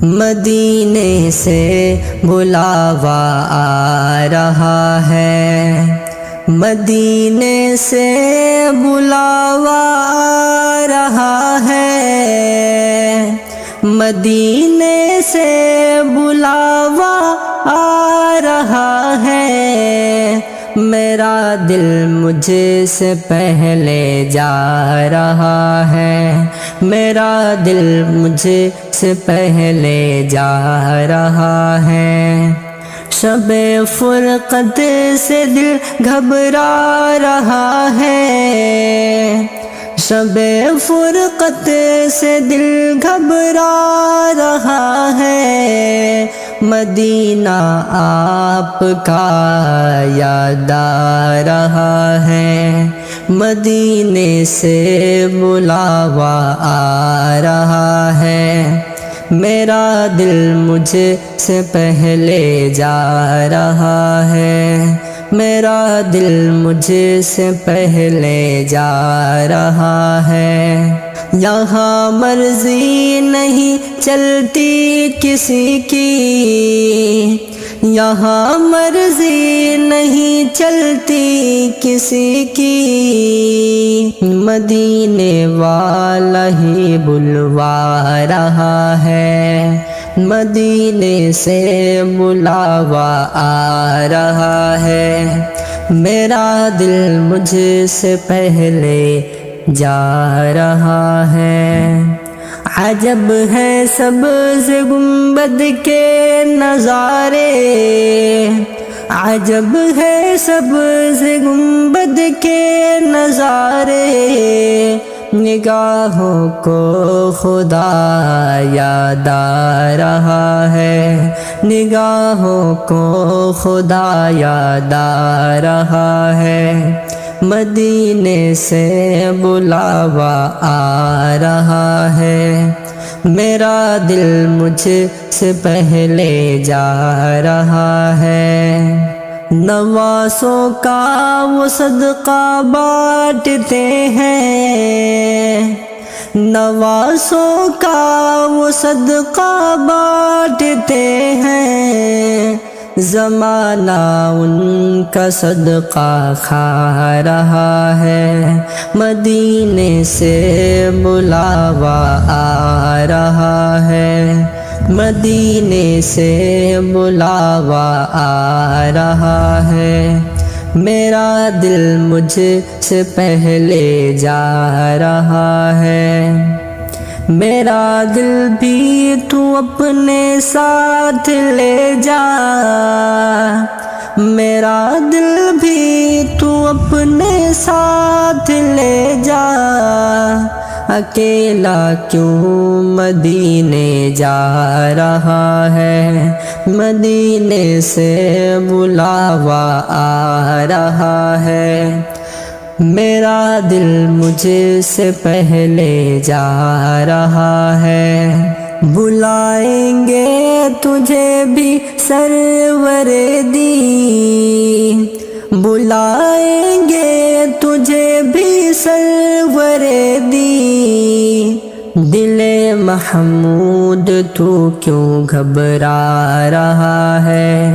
مدینے سے بلاوا آ رہا ہے، مدینے سے بلاوا آ رہا ہے، مدینے سے بلاوا آ رہا ہے، میرا دل مجھ سے پہلے جا رہا ہے، میرا دل مجھ سے پہلے جا رہا ہے، شب فرقت سے دل گھبرا رہا ہے، شب فرقت سے دل گھبرا رہا ہے، مدینہ آپ کا یاد آ رہا ہے، مدینے سے بلاوا آ رہا ہے، میرا دل مجھ سے پہلے جا رہا ہے، میرا دل مجھ سے پہلے جا رہا ہے، یہاں مرضی نہیں چلتی کسی کی، یہاں مرضی نہیں چلتی کسی کی، مدینے والا ہی بلوا رہا ہے، مدینے سے بلاوا آ رہا ہے، میرا دل مجھ سے پہلے جا رہا ہے، عجب ہے سبز گنبد کے نظارے، عجب ہے سبز گنبد کے نظارے، نگاہوں کو خدا یاد آ رہا ہے، نگاہوں کو خدا یاد آ رہا ہے، مدینے سے بلاوا آ رہا ہے، میرا دل مجھ سے پہلے جا رہا ہے، نواسوں کا وہ صدقہ بانٹتے ہیں، نواسوں کا وہ صدقہ بانٹتے ہیں، زمانہ ان کا صدقہ کھا رہا ہے، مدینے سے بلاوا آ رہا ہے، مدینے سے بلاوا آ رہا ہے، میرا دل مجھ سے پہلے جا رہا ہے، میرا دل بھی تو اپنے ساتھ لے جا، میرا دل بھی تو اپنے ساتھ لے جا، اکیلا کیوں مدینے جا رہا ہے، مدینے سے بلاوا آ رہا ہے، میرا دل مجھ سے پہلے جا رہا ہے، بلائیں گے تجھے بھی سرور دی، بلائیں گے تجھے بھی سرور دی، دل محمود تو کیوں گھبرا رہا ہے،